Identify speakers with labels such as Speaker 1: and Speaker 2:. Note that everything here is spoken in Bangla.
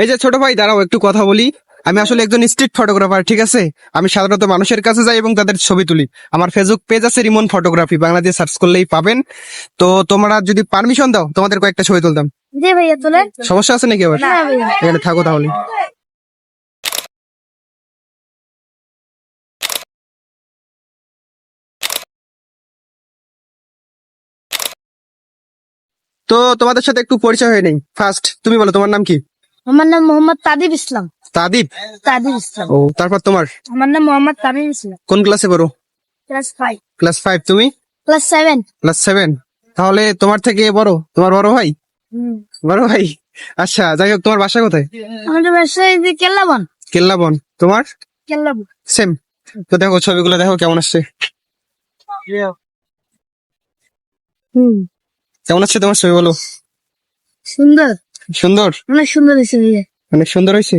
Speaker 1: এই যে ছোট ভাই, দাঁড়াও একটু কথা বলি। আমি আসলে একজন স্ট্রিট ফটোগ্রাফার, ঠিক আছে? আমি সাধারণত মানুষের কাছে যাই এবং তাদের ছবি তুলি। আমার ফেসবুক পেজ আছে রিমন ফটোগ্রাফি, বাংলাদেশে সার্চ করলেই পাবেন। তো তোমরা যদি পারমিশন দাও, তোমাদের কয়েকটা ছবি তুলতাম।
Speaker 2: জি ভাইয়া তোলেন।
Speaker 1: সমস্যা আছে নাকি আবার?
Speaker 2: না ভাইয়া।
Speaker 1: এখানে থাকো তাহলে। তো তোমাদের সাথে একটু পরিচয় হয়ে নেই। ফার্স্ট তুমি বলো, তোমার নাম কি?
Speaker 2: আমার নাম মোহাম্মদ তাদিব ইসলাম।
Speaker 1: তাদিব?
Speaker 2: তাদিব ইসলাম।
Speaker 1: ও, তারপর তোমার?
Speaker 2: আমার নাম মোহাম্মদ তামিম ইসলাম।
Speaker 1: কোন ক্লাসে পড়ো?
Speaker 2: ক্লাস 5।
Speaker 1: ক্লাস 5। তুমি?
Speaker 2: ক্লাস 7।
Speaker 1: ক্লাস 7। তাহলে তোমার থেকে বড় তোমার বড় ভাই? বড় ভাই। আচ্ছা, যাই হোক, তোমার বাসা কোথায়?
Speaker 2: আমাদের ব্যবসায়ী যে কেল্লাবন।
Speaker 1: কেল্লাবন। তোমার?
Speaker 2: কেল্লাবন।
Speaker 1: সেম। তো দেখো ছবিগুলো, দেখো কেমন আসছে। কেমন আসছে তোমার ছবি, বলো।
Speaker 2: সুন্দর।
Speaker 1: সুন্দর?
Speaker 2: অনেক সুন্দর হয়েছে ভাইয়া।
Speaker 1: অনেক সুন্দর হয়েছে।